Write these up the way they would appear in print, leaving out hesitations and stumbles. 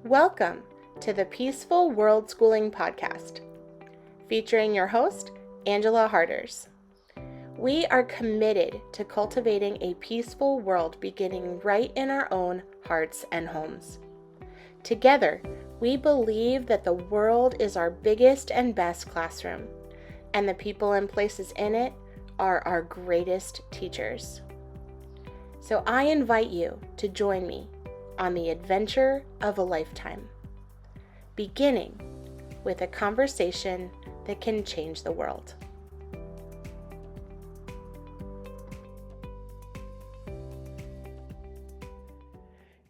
Welcome to the Peaceful World Schooling Podcast, featuring your host, Angela Harders. We are committed to cultivating a peaceful world beginning right in our own hearts and homes. Together, we believe that the world is our biggest and best classroom, and the people and places in it are our greatest teachers. So I invite you to join me on the adventure of a lifetime, beginning with a conversation that can change the world.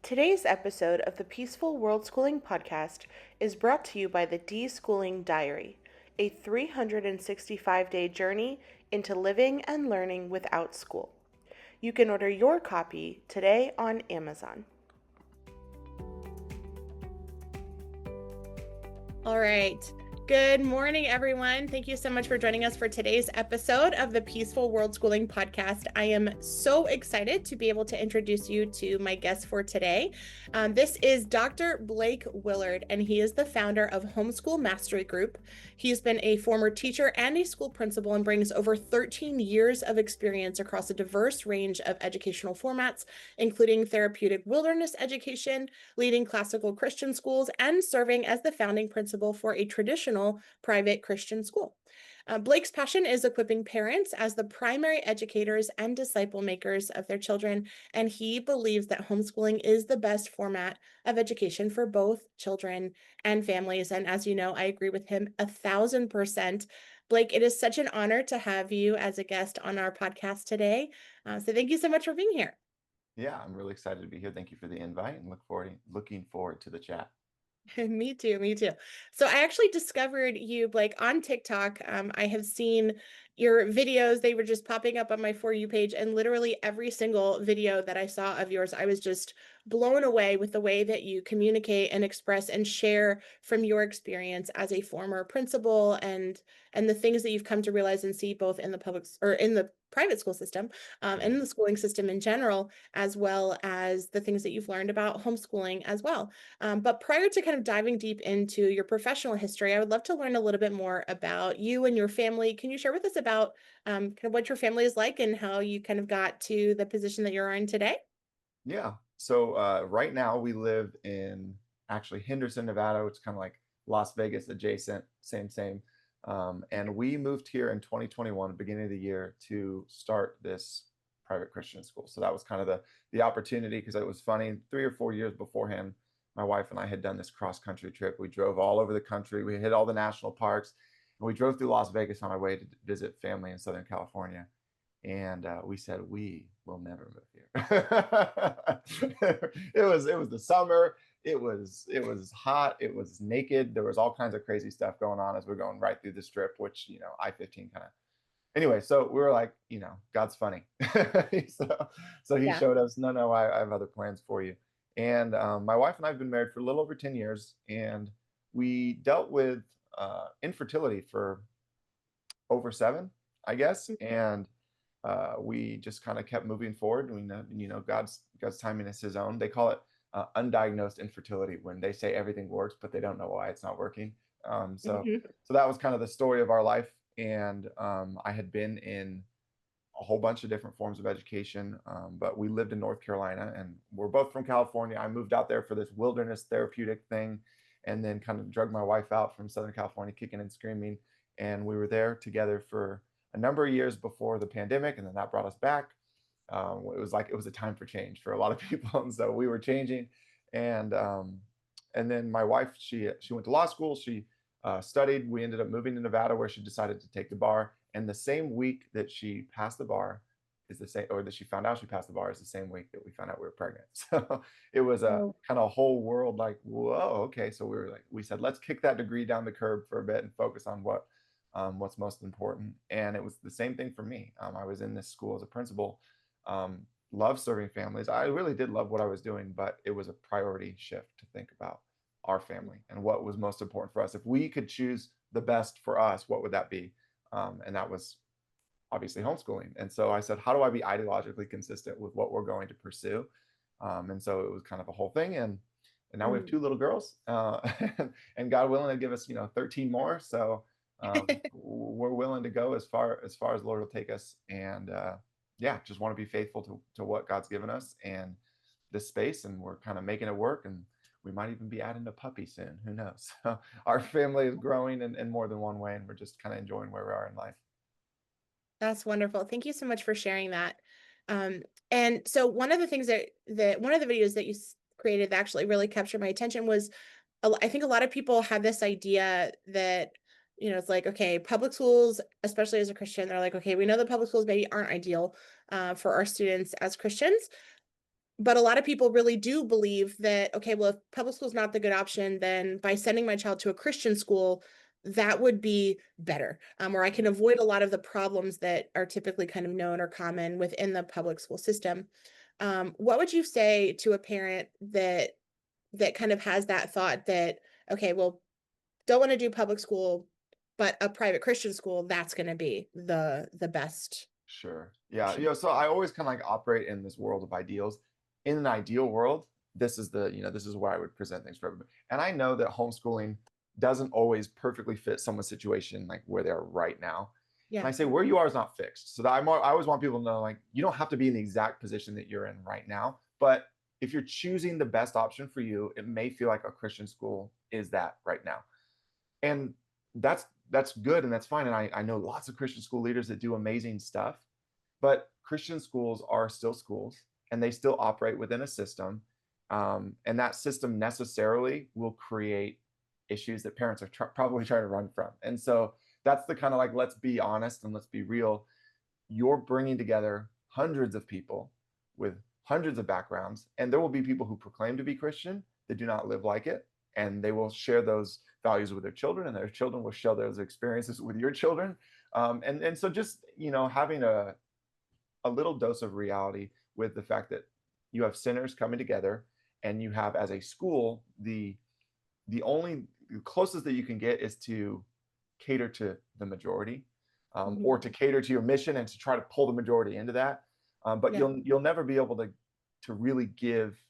Today's episode of the Peaceful World Schooling Podcast is brought to you by the De-Schooling Diary, a 365-day journey into living and learning without school. You can order your copy today on Amazon. All right. Good morning, everyone. Thank you so much for joining us for today's episode of the Peaceful World Schooling Podcast. I am so excited to be able to introduce you to my guest for today. This is Dr. Blake Willard, and he is the founder of Homeschool Mastery Group. He's been a former teacher and a school principal and brings over 13 years of experience across a diverse range of educational formats, including therapeutic wilderness education, leading classical Christian schools, and serving as the founding principal for a traditional private Christian school. Blake's passion is equipping parents as the primary educators and disciple makers of their children, and he believes that homeschooling is the best format of education for both children and families. And as you know, I agree with him 1,000%. Blake, it is such an honor to have you as a guest on our podcast today. So thank you so much for being here. Yeah, I'm really excited to be here. Thank you for the invite and looking forward to the chat. Me too, me too. So I actually discovered you, Blake, on TikTok. I have seen your videos. They were just popping up on my For You page, and literally every single video that I saw of yours, I was just blown away with the way that you communicate and express and share from your experience as a former principal and the things that you've come to realize and see both in the public or in the private school system and in the schooling system in general, as well as the things that you've learned about homeschooling as well. But prior to kind of diving deep into your professional history, I would love to learn a little bit more about you and your family. Can you share with us about kind of what your family is like and how you kind of got to the position that you're in today? Yeah. So right now we live in actually Henderson, Nevada, which is kind of like Las Vegas adjacent, same. And we moved here in 2021, beginning of the year, to start this private Christian school. So that was kind of the opportunity, because it was funny. 3 or 4 years beforehand, my wife and I had done this cross-country trip. We drove all over the country. We hit all the national parks, and we drove through Las Vegas on our way to visit family in Southern California. And we said, we will never move here. It was the summer. It was hot. It was naked. There was all kinds of crazy stuff going on as we're going right through the strip, which, I-15 kind of. Anyway, so we were like, God's funny. so he Yeah. showed us, no, I have other plans for you. And my wife and I have been married for a little over 10 years, and we dealt with infertility for over 7, I guess. And we just kind of kept moving forward. We know, God's timing is His own. They call it undiagnosed infertility, when they say everything works, but they don't know why it's not working. So Mhm. that was kind of the story of our life. And I had been in a whole bunch of different forms of education, but we lived in North Carolina, and we're both from California. I moved out there for this wilderness therapeutic thing, and then kind of drug my wife out from Southern California, kicking and screaming. And we were there together for a number of years before the pandemic, and then that brought us back. It was a time for change for a lot of people, and so we were changing. And then my wife, she went to law school. She studied. We ended up moving to Nevada, where she decided to take the bar. And the same week that she passed the bar is the same, or that she found out she passed the bar is the same week that we found out we were pregnant. So it was a Oh, kind of a whole world like, whoa, okay. So we said, let's kick that degree down the curb for a bit and focus on what's most important. And it was the same thing for me. I was in this school as a principal, loved serving families. I really did love what I was doing, but it was a priority shift to think about our family and what was most important for us. If we could choose the best for us, what would that be? And that was obviously homeschooling. And so I said, how do I be ideologically consistent with what we're going to pursue? And so it was kind of a whole thing. and now we have Mhm. 2 little girls, and God willing to give us, 13 more. So we're willing to go as far as the Lord will take us, and yeah, just want to be faithful to what God's given us and this space, and we're kind of making it work, and we might even be adding a puppy soon. Who knows? Our family is growing in more than one way, and we're just kind of enjoying where we are in life. That's wonderful. Thank you so much for sharing that. Um, and so one of the things that one of the videos that you created that actually really captured my attention was I think a lot of people have this idea that, it's like, okay, public schools, especially as a Christian, they're like, okay, we know that public schools maybe aren't ideal for our students as Christians, but a lot of people really do believe that, okay, well, if public school is not the good option, then by sending my child to a Christian school, that would be better, or I can avoid a lot of the problems that are typically kind of known or common within the public school system. What would you say to a parent that kind of has that thought that, okay, well, don't want to do public school, but a private Christian school, that's going to be the best Sure. Yeah. option. So I always kind of like operate in this world of ideals. In an ideal world, this is where I would present things for everybody. And I know that homeschooling doesn't always perfectly fit someone's situation like where they are right now. And Yeah. I say where you are is not fixed. So that I always want people to know like you don't have to be in the exact position that you're in right now. But if you're choosing the best option for you, it may feel like a Christian school is that right now. And that's good and that's fine. And I know lots of Christian school leaders that do amazing stuff, but Christian schools are still schools and they still operate within a system. And that system necessarily will create issues that parents are probably trying to run from. And so that's the kind of like, let's be honest and let's be real. You're bringing together hundreds of people with hundreds of backgrounds, and there will be people who proclaim to be Christian that do not live like it, and they will share those values with their children, and their children will share those experiences with your children. And so just having a little dose of reality with the fact that you have sinners coming together, and you have as a school the only the closest that you can get is to cater to the majority, or Mhm. to cater to your mission and to try to pull the majority into that. But Yeah. you'll never be able to really give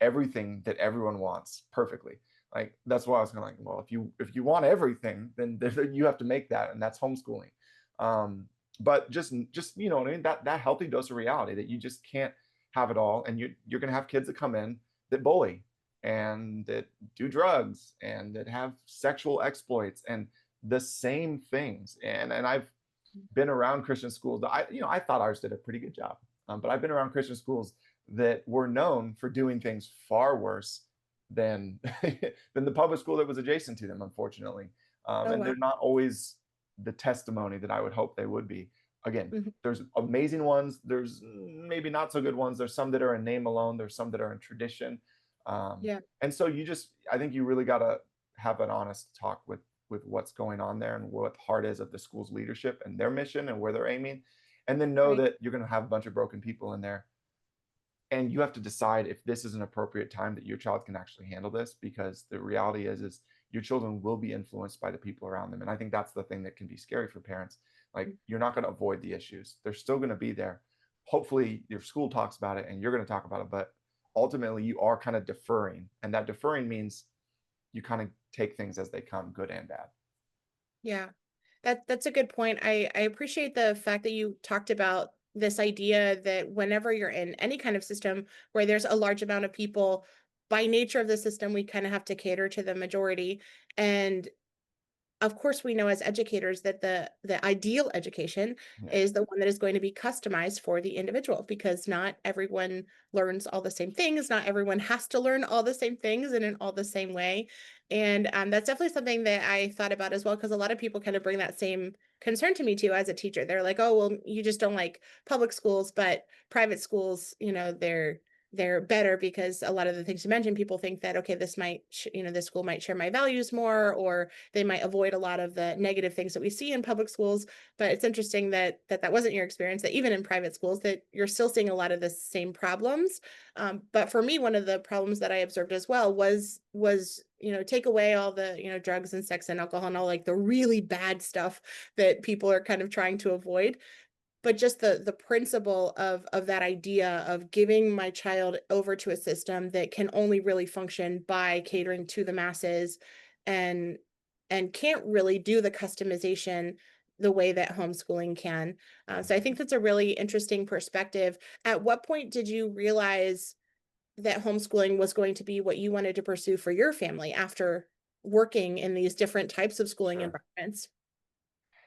everything that everyone wants perfectly. Like that's why I was kind of like, well, if you want everything, then you have to make that, and that's homeschooling. Um, but just what I mean, that healthy dose of reality that you just can't have it all, and you're gonna have kids that come in that bully and that do drugs and that have sexual exploits and the same things. And I've been around Christian schools. I thought ours did a pretty good job, but I've been around Christian schools that were known for doing things far worse than than the public school that was adjacent to them, unfortunately. Oh, And wow. they're not always the testimony that I would hope they would be. Again, Mhm. there's amazing ones. There's maybe not so good ones. There's some that are in name alone. There's some that are in tradition. Yeah. And so I think you really got to have an honest talk with what's going on there and what the heart is of the school's leadership and their mission and where they're aiming, and then know Right. that you're going to have a bunch of broken people in there, and you have to decide if this is an appropriate time that your child can actually handle this, because the reality is your children will be influenced by the people around them. And I think that's the thing that can be scary for parents. Like you're not going to avoid the issues, they're still going to be there. Hopefully your school talks about it and you're going to talk about it, but ultimately you are kind of deferring, and that deferring means you kind of take things as they come, good and bad. Yeah. That's a good point. I appreciate the fact that you talked about this idea that whenever you're in any kind of system where there's a large amount of people, by nature of the system, we kind of have to cater to the majority. And of course, we know as educators that the ideal education Yeah. is the one that is going to be customized for the individual, because not everyone learns all the same things. Not everyone has to learn all the same things and in all the same way. And that's definitely something that I thought about as well, because a lot of people kind of bring that same concern to me too as a teacher. They're like, oh, well, you just don't like public schools, but private schools, they're better because a lot of the things you mentioned, people think that, okay, this might, this school might share my values more, or they might avoid a lot of the negative things that we see in public schools. But it's interesting that wasn't your experience, that even in private schools that you're still seeing a lot of the same problems. But for me, one of the problems that I observed as well was take away all the drugs and sex and alcohol and all like the really bad stuff that people are kind of trying to avoid. but just the principle of that idea of giving my child over to a system that can only really function by catering to the masses and can't really do the customization the way that homeschooling can. So I think that's a really interesting perspective. At what point did you realize that homeschooling was going to be what you wanted to pursue for your family after working in these different types of schooling Sure. environments?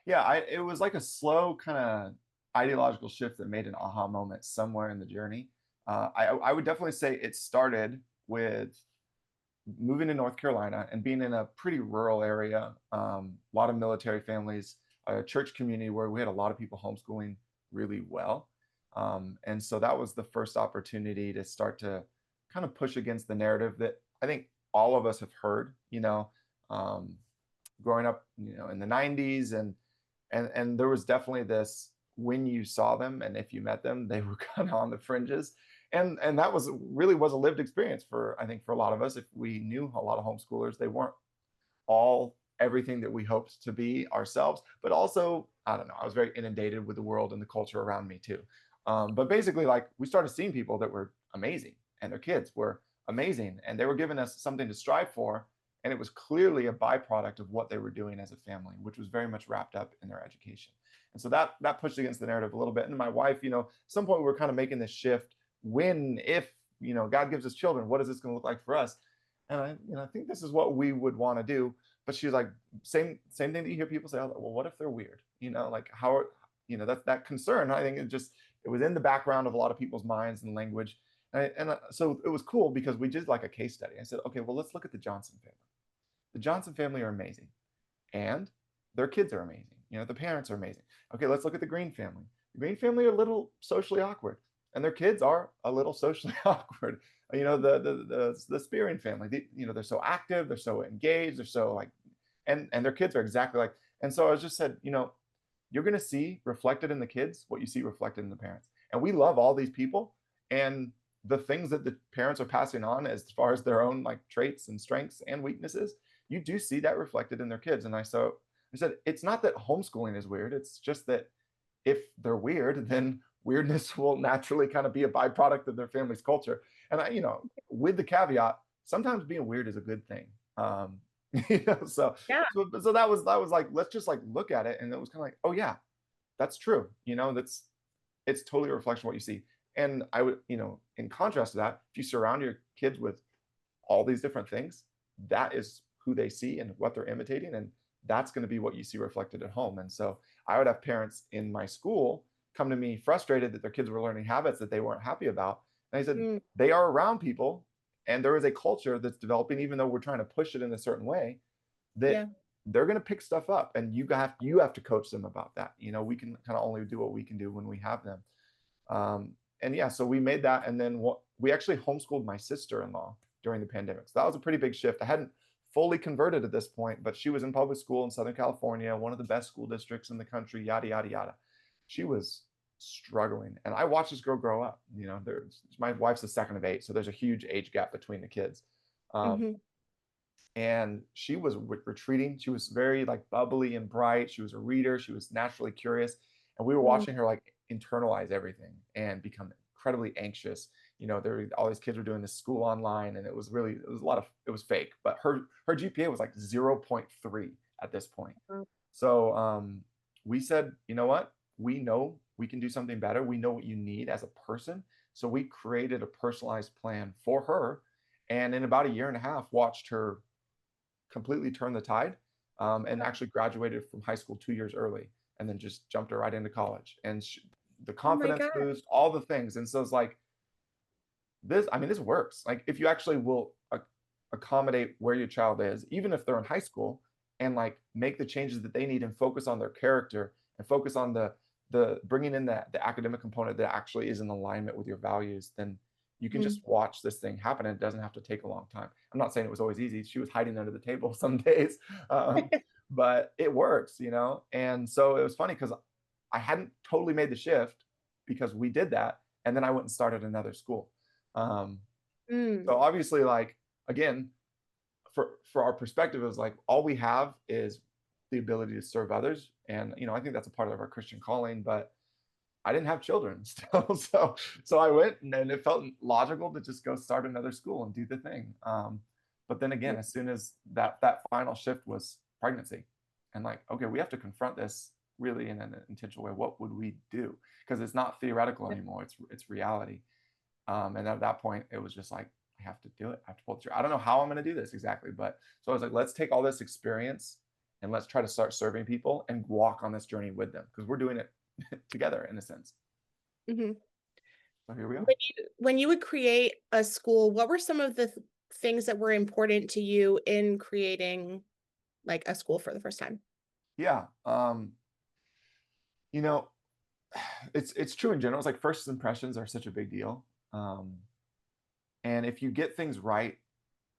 Yeah, it was like a slow kind of ideological shift that made an aha moment somewhere in the journey. I would definitely say it started with moving to North Carolina and being in a pretty rural area, a lot of military families, a church community where we had a lot of people homeschooling really well. And so that was the first opportunity to start to kind of push against the narrative that I think all of us have heard, um, growing up, in the 90s, and there was definitely this, when you saw them and if you met them, they were kind of on the fringes. And that was really was a lived experience for, I think, for a lot of us. If we knew a lot of homeschoolers, they weren't all everything that we hoped to be ourselves, but also, I don't know, I was very inundated with the world and the culture around me too. But basically, like, we started seeing people that were amazing and their kids were amazing and they were giving us something to strive for. And it was clearly a byproduct of what they were doing as a family, which was very much wrapped up in their education. And so that pushed against the narrative a little bit. And my wife, at some point we were kind of making this shift. When, if, God gives us children, what is this going to look like for us? And I think this is what we would want to do. But she was like, same thing that you hear people say, well, what if they're weird? Like, how, that concern. I think it was in the background of a lot of people's minds and language. So it was cool because we did like a case study. I said, okay, well, let's look at the Johnson family. The Johnson family are amazing, and their kids are amazing. The parents are amazing. Okay, let's look at the Green family. The Green family are a little socially awkward, and their kids are a little socially awkward. The Spearing family, they're so active, they're so engaged, they're so like, and their kids are exactly like. And so I just said, you're going to see reflected in the kids what you see reflected in the parents. And we love all these people, and the things that the parents are passing on as far as their own like traits and strengths and weaknesses, you do see that reflected in their kids. And I said, it's not that homeschooling is weird. It's just that if they're weird, then weirdness will naturally kind of be a byproduct of their family's culture. And with the caveat, sometimes being weird is a good thing. So Yeah. so that was like, let's just like look at it. And it was kind of like, oh yeah, that's true. It's totally a reflection of what you see. And I would, in contrast to that, if you surround your kids with all these different things, that is who they see and what they're imitating. And that's going to be what you see reflected at home. And so I would have parents in my school come to me frustrated that their kids were learning habits that they weren't happy about. And I said, they are around people and there is a culture that's developing, even though we're trying to push it in a certain way, that they're going to pick stuff up, and you have to coach them about that. We can kind of only do what we can do when we have them. And yeah, so we made that. And then we actually homeschooled my sister-in-law during the pandemic. So that was a pretty big shift. I hadn't fully converted at this point, but she was in public school in Southern California, one of the best school districts in the country, yada, yada, yada. She was struggling. And I watched this girl grow up. My wife's the second of 8, so there's a huge age gap between the kids. And she was retreating. She was very like bubbly and bright. She was a reader. She was naturally curious. And we were watching her like internalize everything and become incredibly anxious. All these kids were doing this school online, and it was fake, but her GPA was like 0.3 at this point. So we said, you know what? We know we can do something better. We know what you need as a person. So we created a personalized plan for her. And in about a year and a half, watched her completely turn the tide, and actually graduated from high school 2 years early, and then just jumped her right into college. And the confidence boost, all the things. And so it's like, this works. Like, if you actually will accommodate where your child is, even if they're in high school, and like make the changes that they need and focus on their character and focus on the bringing in the academic component that actually is in alignment with your values, then you can just watch this thing happen, and it doesn't have to take a long time. I'm not saying it was always easy. She was hiding under the table some days, but it works, And so it was funny because I hadn't totally made the shift because we did that. And then I went and started another school. So obviously, like, again, for our perspective, it was like, all we have is the ability to serve others. And, I think that's a part of our Christian calling, but I didn't have children still. So I went, and it felt logical to just go start another school and do the thing. But then again, as soon as that final shift was pregnancy, and like, okay, we have to confront this really in an intentional way. What would we do? Because it's not theoretical anymore. It's reality. And at that point, it was just like, I have to do it. I have to pull it through. I don't know how I'm going to do this exactly, but so I was like, let's take all this experience and let's try to start serving people and walk on this journey with them, because we're doing it together in a sense. Mm-hmm. So here we are. When you would create a school, what were some of the things that were important to you in creating like a school for the first time? Yeah. You know, it's true in general. It's like first impressions are such a big deal. And if you get things right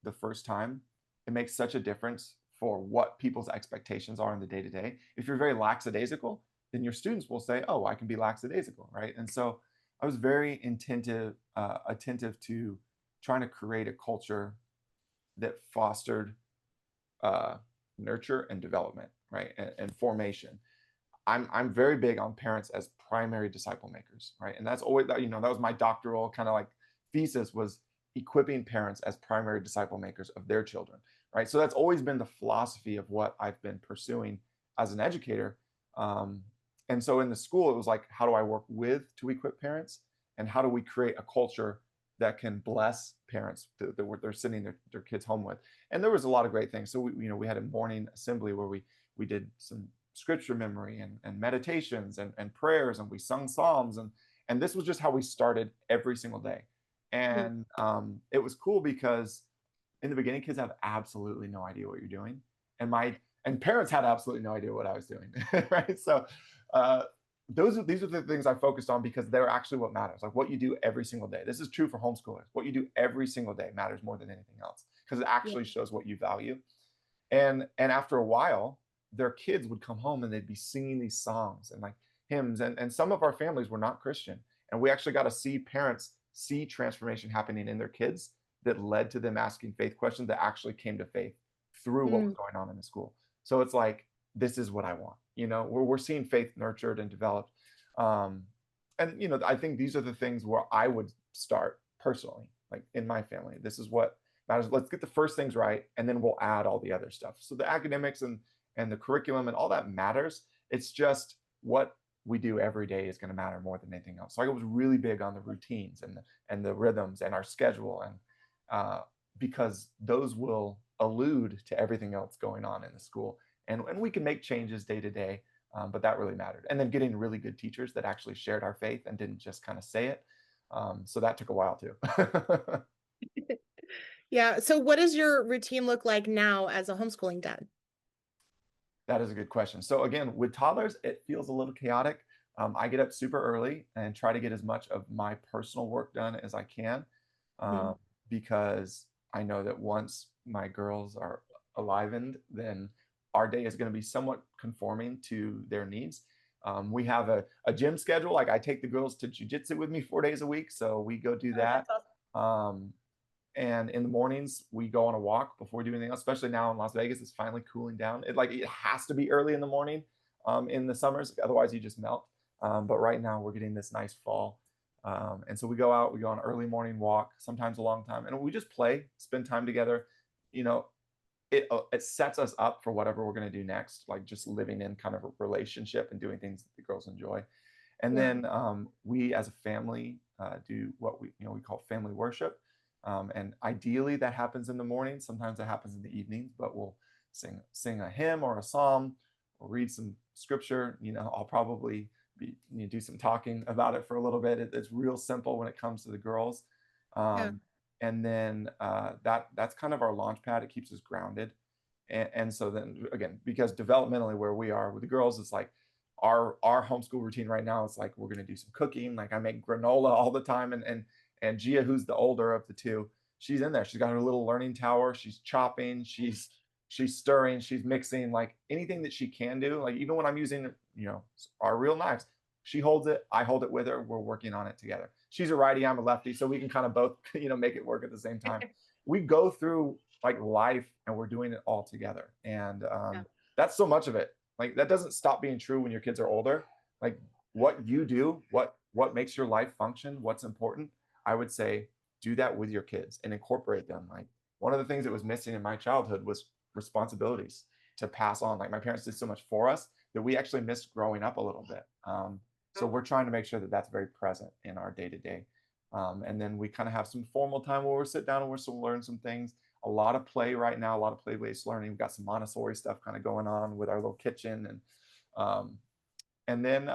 the first time, it makes such a difference for what people's expectations are in the day to day. If you're very lackadaisical, then your students will say, "Oh, I can be lackadaisical," right? And so I was very attentive to trying to create a culture that fostered uh, nurture and development, right, and formation. I'm very big on parents as primary disciple makers, right? And that's always, that was my doctoral kind of like thesis, was equipping parents as primary disciple makers of their children, right? So that's always been the philosophy of what I've been pursuing as an educator. And so in the school, it was like, how do I work with to equip parents, and how do we create a culture that can bless parents that they're sending their kids home with? And there was a lot of great things. So we had a morning assembly where we did some scripture memory and meditations and prayers, and we sung psalms, and this was just how we started every single day. Mhm. And it was cool because in the beginning, kids have absolutely no idea what you're doing, and parents had absolutely no idea what I was doing, right? So uh, these are the things I focused on, because they're actually what matters. Like what you do every single day. This is true for homeschoolers. What you do every single day matters more than anything else, because it Yeah. actually shows what you value. And after a while, their kids would come home and they'd be singing these songs and like hymns, and some of our families were not Christian, and we actually got to see parents see transformation happening in their kids that led to them asking faith questions that actually came to faith through what was Mm. going on in the school. So it's like, this is what I want. We're seeing faith nurtured and developed. um, and I think these are the things where I would start personally, like in my family. This is what matters. Let's get the first things right, and then we'll add all the other stuff. So the academics and the curriculum and all that matters. It's just what we do every day is going to matter more than anything else. So I was really big on the routines and the rhythms and our schedule, and because those will allude to everything else going on in the school, and we can make changes day to day. But that really mattered. And then getting really good teachers that actually shared our faith and didn't just kind of say it. So that took a while too. Yeah. So what does your routine look like now as a homeschooling dad? That is a good question. So again, with toddlers, it feels a little chaotic. I get up super early and try to get as much of my personal work done as I can, Mhm. um, because I know that once my girls are alivened, then our day is going to be somewhat conforming to their needs. We have a gym schedule. Like I take the girls to jujitsu with me 4 days a week, so we go do Oh, that. that's awesome. Um, and in the mornings we go on a walk before we do anything else, especially now in Las Vegas. It's finally cooling down. It has to be early in the morning in the summers, otherwise you just melt. But right now we're getting this nice fall, and so we go out, we go on an early morning walk, sometimes a long time, and we just play, spend time together. you know it sets us up for whatever we're going to do next, like just living in kind of a relationship and doing things that the girls enjoy. And Yeah. then we as a family do what we call family worship. And ideally that happens in the morning. Sometimes it happens in the evenings, but we'll sing a hymn or a psalm, or read some scripture. I'll probably do some talking about it for a little bit. It's real simple when it comes to the girls. Yeah. Um, and then that's kind of our launch pad. It keeps us grounded. And so then again, because developmentally where we are with the girls, it's like our homeschool routine right now. It's like we're going to do some cooking. Like I make granola all the time, and Gia, who's the older of the two, she's in there. She's got her little learning tower. She's chopping. She's stirring. She's mixing. Like anything that she can do. Like even when I'm using our real knives, she holds it. I hold it with her. We're working on it together. She's a righty. I'm a lefty, so we can kind of both make it work at the same time. We go through like life, and we're doing it all together. And Yeah. that's so much of it. Like that doesn't stop being true when your kids are older. Like what you do, what makes your life function, what's important, I would say do that with your kids and incorporate them. Like one of the things that was missing in my childhood was responsibilities to pass on. Like my parents did so much for us that we actually missed growing up a little bit. So we're trying to make sure that that's very present in our day to day. And then we kind of have some formal time where we'll sit down and we'll learn some things. A lot of play right now, a lot of play-based learning. We've got some Montessori stuff kind of going on with our little kitchen, um, and then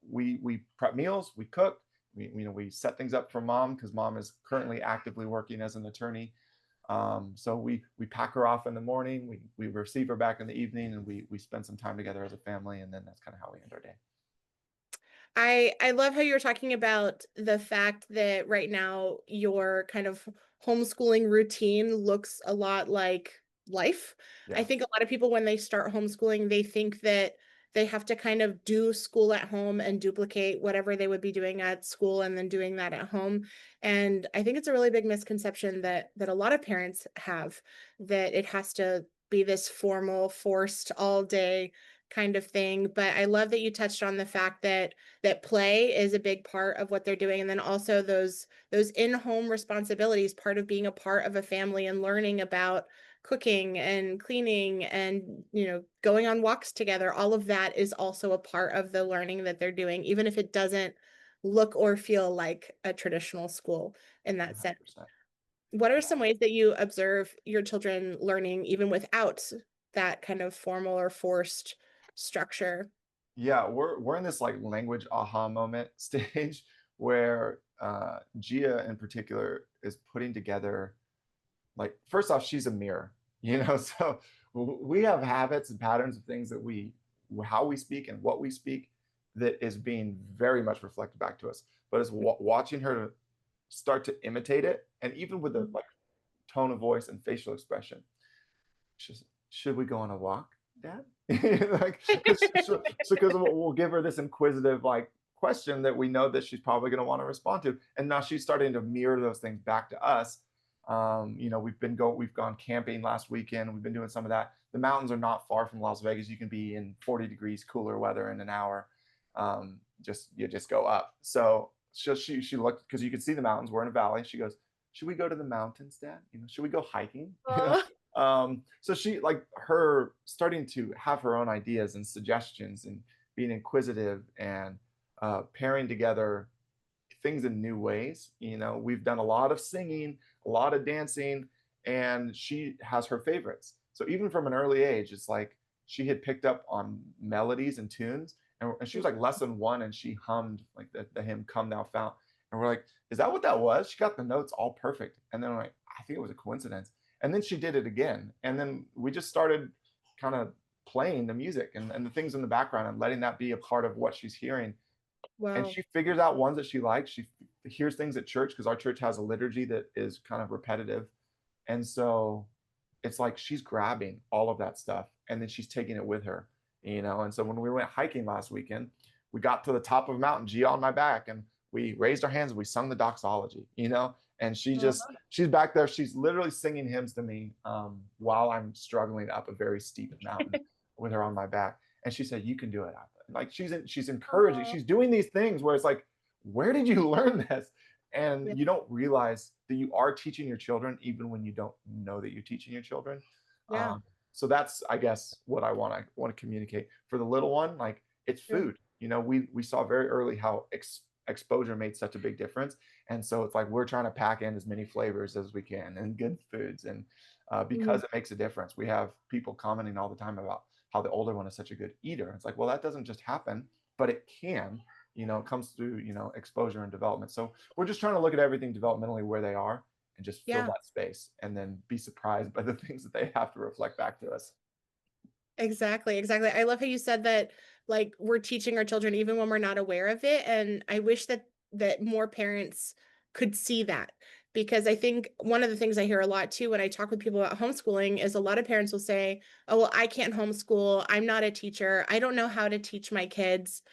we prep meals, we cook, we set things up for mom because mom is currently actively working as an attorney. So we pack her off in the morning, we receive her back in the evening, and we spend some time together as a family, and then that's kind of how we end our day. I love how you're talking about the fact that right now your kind of homeschooling routine looks a lot like life. I Yeah. think a lot of people when they start homeschooling, they think that they have to kind of do school at home and duplicate whatever they would be doing at school and then doing that at home. And I think it's a really big misconception that a lot of parents have, that it has to be this formal, forced all day kind of thing. But I love that you touched on the fact that play is a big part of what they're doing, and then also those in-home responsibilities, part of being a part of a family and learning about cooking and cleaning and going on walks together. All of that is also a part of the learning that they're doing, even if it doesn't look or feel like a traditional school in that sense. 100%. What are some ways that you observe your children learning even without that kind of formal or forced structure? Yeah, we're in this like language aha moment stage where Gia in particular is putting together, like, first off, she's a mirror, so we have habits and patterns of things that how we speak and what we speak that is being very much reflected back to us. But it's watching her start to imitate it, and even with the like tone of voice and facial expression. Should we go on a walk, Dad? Like, because we'll give her this inquisitive like question that we know that she's probably going to want to respond to, and now she's starting to mirror those things back to us. We've gone camping last weekend. We've been doing some of that. The mountains are not far from Las Vegas. You can be in 40 degrees cooler weather in an hour. You just go up. So she looked, because you can see the mountains. We're in a valley. She goes, "Should we go to the mountains, Dad? Should we go hiking?" So she, like, her starting to have her own ideas and suggestions and being inquisitive and pairing together things in new ways. We've done a lot of singing, a lot of dancing, and she has her favorites. So even from an early age, it's like she had picked up on melodies and tunes, and she was like less than one, and she hummed like the hymn "Come Thou Fount," and we're like, "Is that what that was?" She got the notes all perfect, and then we're like, "I think it was a coincidence." And then she did it again, and then we just started kind of playing the music and the things in the background and letting that be a part of what she's hearing. And Wow. she figures out ones that she likes. She hears things at church because our church has a liturgy that is kind of repetitive. And so it's like she's grabbing all of that stuff and then she's taking it with her, And so when we went hiking last weekend, we got to the top of a mountain, G on my back, and we raised our hands and we sung the doxology. And she's back there. She's literally singing hymns to me while I'm struggling up a very steep mountain with her on my back. And she said, "You can do it." Like she's encouraging. Aw. She's doing these things where it's like, where did you learn this? Yeah. And you don't realize that you are teaching your children even when you don't know that you're teaching your children. Yeah. So that's, I guess, what I want to communicate for the little one. Like, it's Yeah. food. We saw very early how exposure made such a big difference, and so it's like we're trying to pack in as many flavors as we can and good foods, and Mhm. because it makes a difference. We have people commenting all the time about how the older one is such a good eater. It's like, well, that doesn't just happen, but it can. It comes through exposure and development. So we're just trying to look at everything developmentally where they are and just fill Yeah. that space and then be surprised by the things that they have to reflect back to us. Exactly, exactly. I love how you said that, like, we're teaching our children even when we're not aware of it, and I wish that more parents could see that, because I think one of the things I hear a lot too when I talk with people about homeschooling is a lot of parents will say, "Oh, well, I can't homeschool. I'm not a teacher. I don't know how to teach my kids."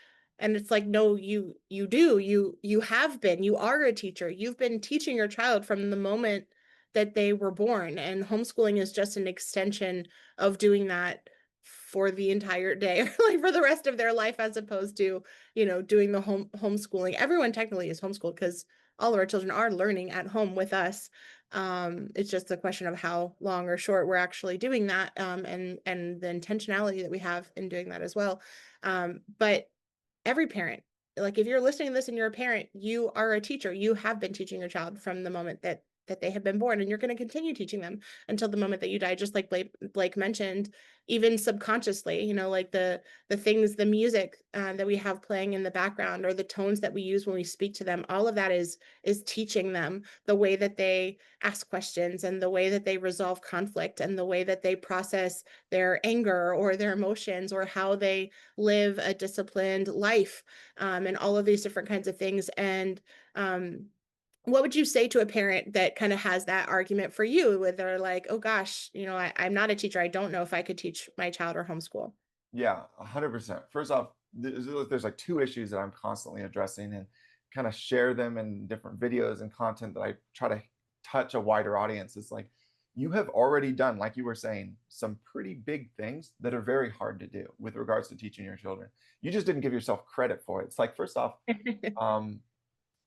And it's like, "No, you do. You have been. You are a teacher. You've been teaching your child from the moment that they were born, and homeschooling is just an extension of doing that for the entire day or like for the rest of their life, as opposed to, doing the homeschooling. Everyone technically is homeschooled because all of our children are learning at home with us. It's just a question of how long or short we're actually doing that, and the intentionality that we have in doing that as well. But every parent, like if you're listening to this and you're a parent, you are a teacher. You have been teaching your child from the moment that they have been born, and you're going to continue teaching them until the moment that you die. Just like Blake mentioned, even subconsciously, like the things, the music that we have playing in the background, or the tones that we use when we speak to them, all of that is teaching them the way that they ask questions, and the way that they resolve conflict, and the way that they process their anger or their emotions, or how they live a disciplined life, and all of these different kinds of things. And what would you say to a parent that kind of has that argument for you, where they're like, oh gosh, I'm not a teacher. I don't know if I could teach my child or homeschool. Yeah, 100%. First off, there's like two issues that I'm constantly addressing and kind of share them in different videos and content that I try to touch a wider audience. It's like you have already done, like you were saying, some pretty big things that are very hard to do with regards to teaching your children. You just didn't give yourself credit for it. It's like, first off, um,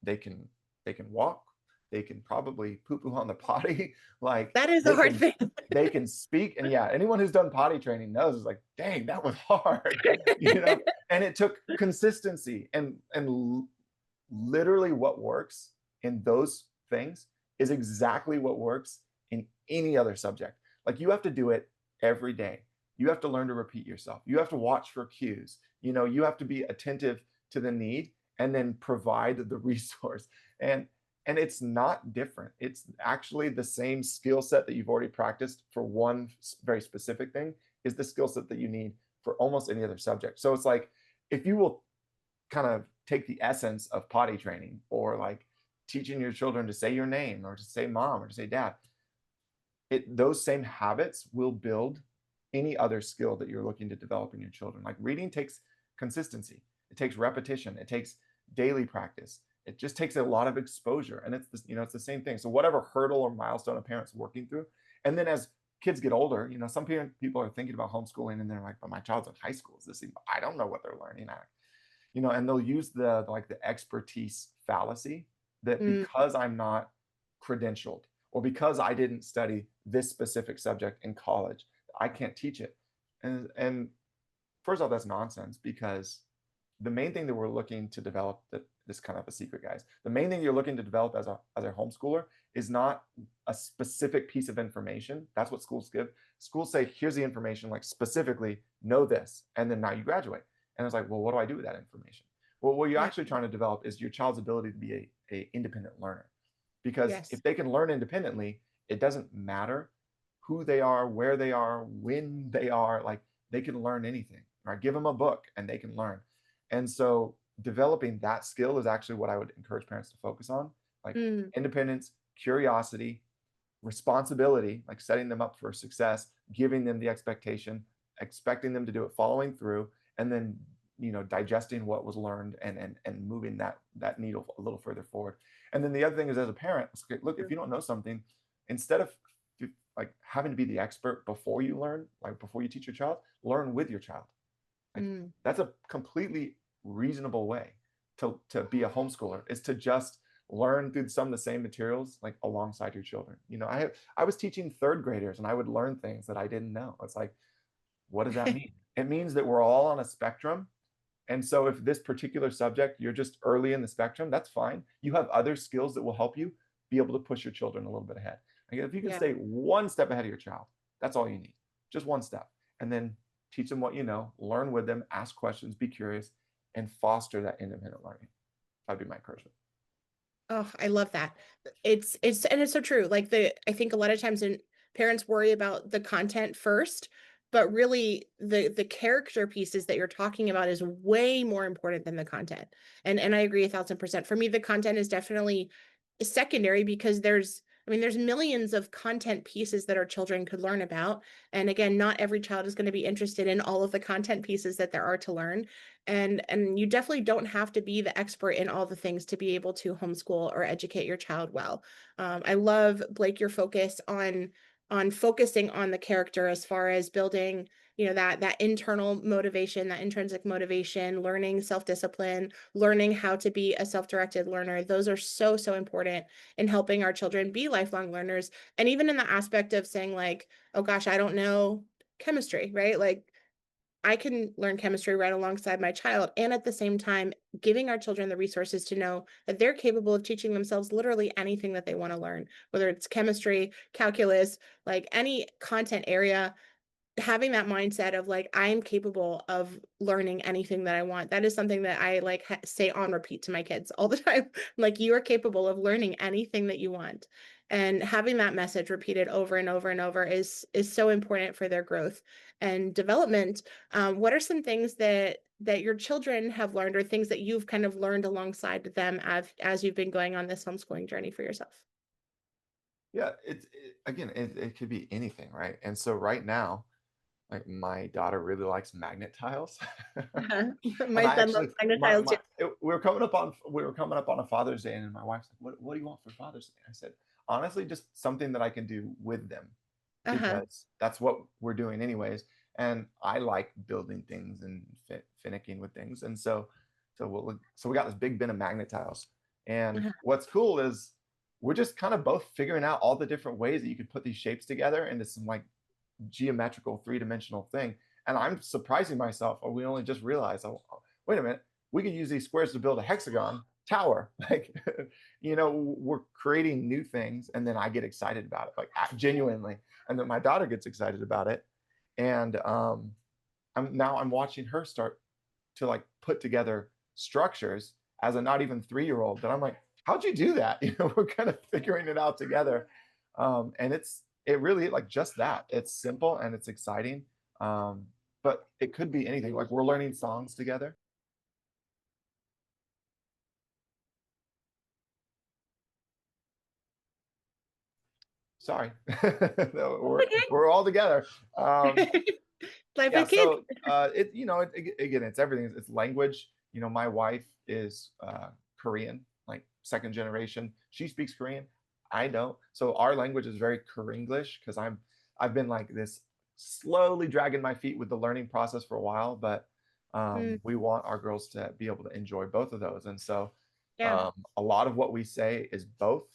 they can they can walk, they can probably poo poo on the potty, like That is a hard thing. they can speak. And yeah, anyone who's done potty training knows it's like, dang, that was hard, you know. And it took consistency, and literally what works in those things is exactly what works in any other subject. Like you have to do it every day. You have to learn to repeat yourself. You have to watch for cues. You have to be attentive to the need and then provide the resource. And it's not different. It's actually the same skill set that you've already practiced for one very specific thing is the skill set that you need for almost any other subject. So it's like if you will kind of take the essence of potty training, or like teaching your children to say your name, or to say mom, or to say dad, those same habits will build any other skill that you're looking to develop in your children. Like reading takes consistency, it takes repetition, it takes daily practice, it just takes a lot of exposure. And it's the same thing. So whatever hurdle or milestone a parent's working through, and then as kids get older, some people are thinking about homeschooling and they're like, but my child's in high school, is this even, I don't know what they're learning. And they'll use the expertise fallacy, that because I'm not credentialed, or because I didn't study this specific subject in college, I can't teach it. And first off, that's nonsense, because the main thing that we're looking to develop, that this kind of a secret, guys, the main thing you're looking to develop as a homeschooler is not a specific piece of information. That's what schools give. Schools say, here's the information, like specifically know this, and then now you graduate. And it's like, well, what do I do with that information? Well, what you're actually trying to develop is your child's ability to be a independent learner. Because if they can learn independently, it doesn't matter who they are, where they are, when they are, like they can learn anything, right? Give them a book and they can learn. And so developing that skill is actually what I would encourage parents to focus on, like independence, curiosity, responsibility, like setting them up for success, giving them the expectation, expecting them to do it, following through, and then digesting what was learned, and moving that needle a little further forward. And then the other thing is, as a parent, look, if you don't know something, instead of like having to be the expert before you learn, like before you teach your child, learn with your child. Like that's a completely reasonable way to be a homeschooler, is to just learn through some of the same materials, like alongside your children. I was teaching third graders and I would learn things that I didn't know. It's like, what does that mean? It means that we're all on a spectrum. And so if this particular subject, you're just early in the spectrum, that's fine. You have other skills that will help you be able to push your children a little bit ahead. Like if you can stay one step ahead of your child, that's all you need. Just one step. And then teach them what you know, learn with them, ask questions, be curious, and foster that independent learning. That'd be my encouragement. Oh, I love that. It's so true. Like I think a lot of times parents worry about the content first, but really the character pieces that you're talking about is way more important than the content. And I agree 1,000%. For me, the content is definitely secondary, because there's millions of content pieces that our children could learn about. And again, not every child is going to be interested in all of the content pieces that there are to learn. And you definitely don't have to be the expert in all the things to be able to homeschool or educate your child well. I love, Blake, your focus on focusing on the character, as far as building that internal motivation, that intrinsic motivation, learning self-discipline, learning how to be a self-directed learner. Those are so, so important in helping our children be lifelong learners. And even in the aspect of saying like, oh gosh, I don't know chemistry, right? Like I can learn chemistry right alongside my child, and at the same time, giving our children the resources to know that they're capable of teaching themselves literally anything that they want to learn, whether it's chemistry, calculus, like any content area. Having that mindset of like, I am capable of learning anything that I want. That is something that I like say on repeat to my kids all the time. Like, you are capable of learning anything that you want. And having that message repeated over and over and over is so important for their growth and development. What are some things that your children have learned, or things that you've kind of learned alongside them as you've been going on this homeschooling journey for yourself? Yeah, again, it could be anything, right? And so right now, like my daughter really likes magnet tiles. And My I son actually, loves magnetiles too. we were coming up on a Father's Day, and my wife's like, what do you want for Father's Day? I said, honestly, just something that I can do with them, Uh-huh. because that's what we're doing anyways. And I like building things and finicking with things. And so we got this big bin of magnet tiles. And Uh-huh. what's cool is we're just kind of both figuring out all the different ways that you could put these shapes together into some like geometrical three-dimensional thing. And I'm surprising myself. We only just realized, oh, wait a minute, we could use these squares to build a hexagon tower. Like, we're creating new things, and then I get excited about it, like genuinely, and then my daughter gets excited about it. And I'm watching her start to like put together structures as a not even 3-year-old. That I'm like, how'd you do that? We're kind of figuring it out together. And it really, like, just that. It's simple and it's exciting. But it could be anything. Like, we're learning songs together. Sorry. No, we're all together. Okay. Life Yeah, with kids. so again, it's everything. It's language. My wife is Korean, like second generation. She speaks Korean. I don't. So our language is very Korean-English, because I've been like this, slowly dragging my feet with the learning process for a while, but Mm, we want our girls to be able to enjoy both of those. And so yeah. a lot of what we say is both,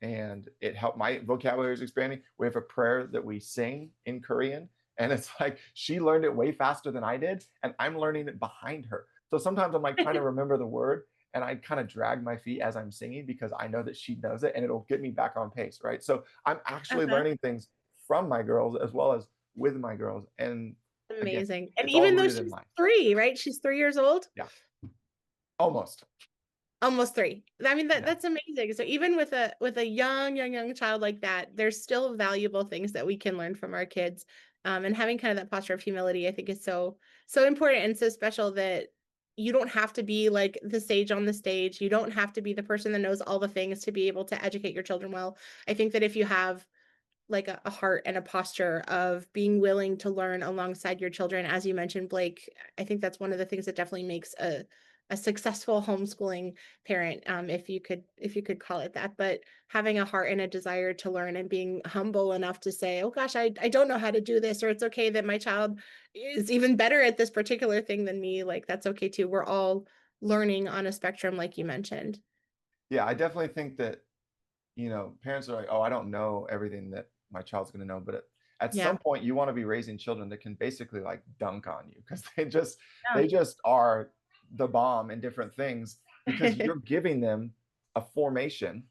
and it helped. My vocabulary is expanding. We have a prayer that we sing in Korean, and it's like she learned it way faster than I did, and I'm learning it behind her. So sometimes I'm like trying to remember the word, and I kind of drag my feet as I'm singing, because I know that she knows it and it'll get me back on pace, right? So I'm actually Uh-huh. learning things from my girls as well as with my girls. And again, Amazing. And it's all even though rooted in she's life. 3, right? She's 3 years old? Yeah, almost. Almost 3. I mean, Yeah. that's amazing. So even with a young child like that, there's still valuable things that we can learn from our kids. And having kind of that posture of humility, I think, is so, so important and so special, that you don't have to be like the sage on the stage. You don't have to be the person that knows all the things to be able to educate your children well. I think that if you have like a heart and a posture of being willing to learn alongside your children, as you mentioned, Blake, I think that's one of the things that definitely makes a successful homeschooling parent, if you could call it that. But having a heart and a desire to learn, and being humble enough to say, oh gosh, I don't know how to do this, or it's okay that my child is even better at this particular thing than me. Like, that's okay too. We're all learning on a spectrum, like you mentioned. Yeah, I definitely think that parents are like, oh, I don't know everything that my child's going to know. But at some Yeah. point, you want to be raising children that can basically like dunk on you, because Yeah. they just are the bomb in different things, because you're giving them a formation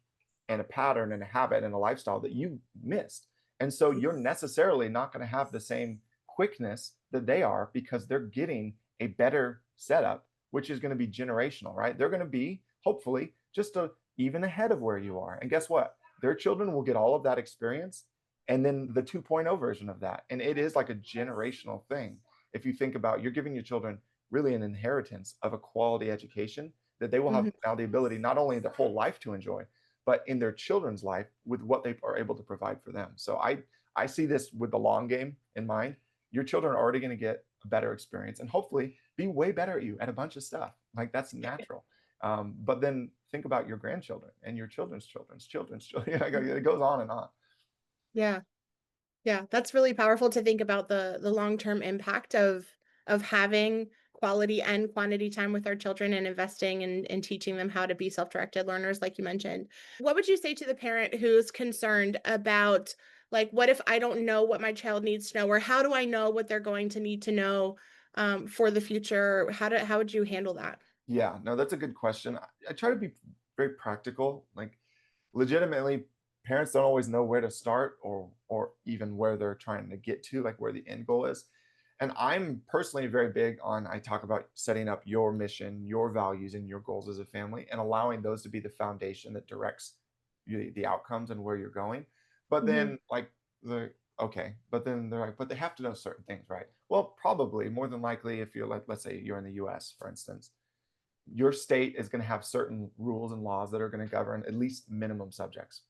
and a pattern and a habit and a lifestyle that you missed. And so you're necessarily not going to have the same quickness that they are, because they're getting a better setup, which is going to be generational, right? They're going to be hopefully just even ahead of where you are. And guess what? Their children will get all of that experience, and then the 2.0 version of that. And it is like a generational thing. If you think about, you're giving your children really an inheritance of a quality education that they will have Mhm. now the ability not only their whole life to enjoy, but in their children's life with what they are able to provide for them. So I see this with the long game in mind. Your children are already going to get a better experience, and hopefully be way better at you at a bunch of stuff. Like, that's natural. But then think about your grandchildren and your children's children's children's children. It goes on and on. Yeah. Yeah, that's really powerful to think about the long-term impact of having quality and quantity time with our children and investing in teaching them how to be self-directed learners, like you mentioned. What would you say to the parent who's concerned about, like, what if I don't know what my child needs to know, or how do I know what they're going to need to know for the future? How would you handle that? Yeah, no, that's a good question. I try to be very practical. Like legitimately, parents don't always know where to start or even where they're trying to get to, like where the end goal is. And I'm personally very big on I talk about setting up your mission, your values, and your goals as a family, and allowing those to be the foundation that directs the outcomes and where you're going. But Hmm. then like the okay, but then they're like, but they have to know certain things, right? Well, probably more than likely, if you're like, let's say you're in the US, for instance, your state is going to have certain rules and laws that are going to govern at least minimum subjects.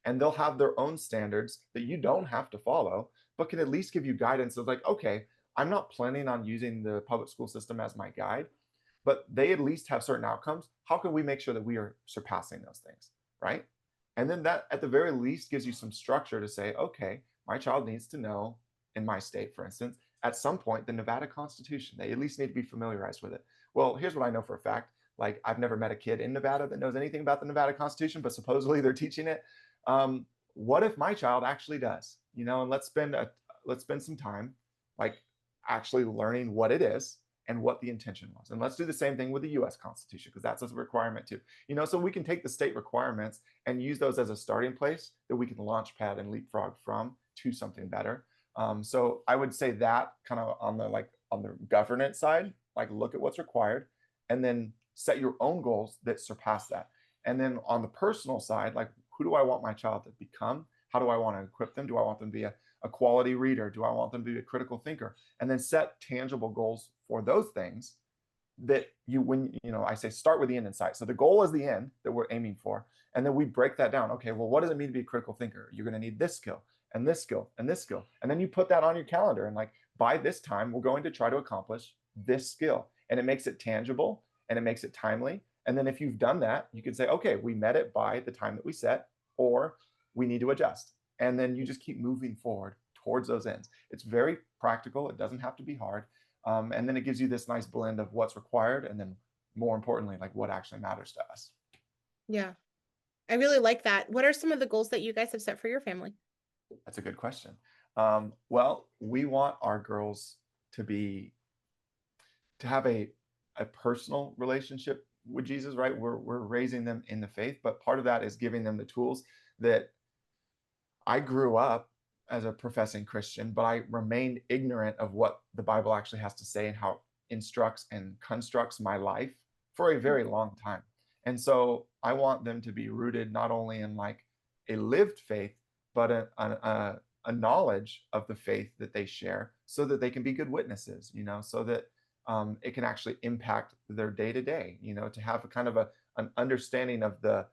And they'll have their own standards that you don't have to follow, but can at least give you guidance of like, okay, I'm not planning on using the public school system as my guide, but they at least have certain outcomes. How can we make sure that we are surpassing those things? Right. And then that at the very least gives you some structure to say, okay, my child needs to know in my state, for instance, at some point, the Nevada Constitution, they at least need to be familiarized with it. Well, here's what I know for a fact. Like, I've never met a kid in Nevada that knows anything about the Nevada Constitution, but supposedly they're teaching it. What if my child actually does? And let's spend some time, like actually learning what it is and what the intention was. And let's do the same thing with the US Constitution, because that's a requirement too. So we can take the state requirements and use those as a starting place that we can launch pad and leapfrog from to something better. So I would say that kind of on the governance side, like look at what's required and then set your own goals that surpass that. And then on the personal side, like who do I want my child to become? How do I want to equip them? Do I want them to be a quality reader? Do I want them to be a critical thinker? And then set tangible goals for those things that I say start with the end in sight. So the goal is the end that we're aiming for. And then we break that down. Okay, well, what does it mean to be a critical thinker? You're going to need this skill and this skill and this skill. And then you put that on your calendar and like by this time, we're going to try to accomplish this skill. And it makes it tangible and it makes it timely. And then if you've done that, you can say, okay, we met it by the time that we set, or we need to adjust. And then you just keep moving forward towards those ends. It's very practical. It doesn't have to be hard. And then it gives you this nice blend of what's required and then more importantly, like what actually matters to us. Yeah, I really like that. What are some of the goals that you guys have set for your family? That's a good question. Well, we want our girls to have a personal relationship with Jesus, right? We're raising them in the faith, but part of that is giving them the tools that I grew up as a professing Christian, but I remained ignorant of what the Bible actually has to say and how it instructs and constructs my life for a very long time. And so I want them to be rooted not only in like a lived faith, but a knowledge of the faith that they share so that they can be good witnesses, so that it can actually impact their day to day, to have a kind of an understanding of the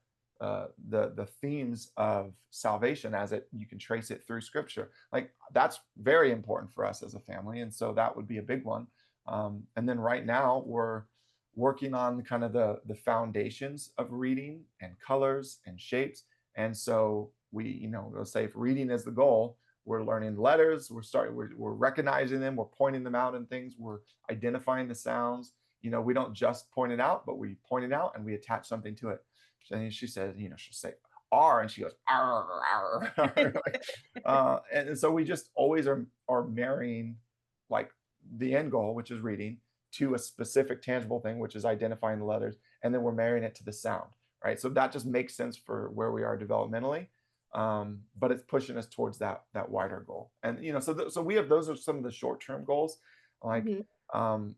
themes of salvation as you can trace it through scripture. Like that's very important for us as a family. And so that would be a big one. And then right now we're working on kind of the foundations of reading and colors and shapes. And so we'll say if reading is the goal, we're learning letters, we're recognizing them, we're pointing them out and things, we're identifying the sounds. We don't just point it out, but we point it out and we attach something to it. And she says, she'll say R and she goes, R, R, R. And so we just always are marrying like the end goal, which is reading, to a specific tangible thing, which is identifying the letters. And then we're marrying it to the sound, right? So that just makes sense for where we are developmentally. But it's pushing us towards that wider goal. And, so we have, those are some of the short-term goals, like, Mhm.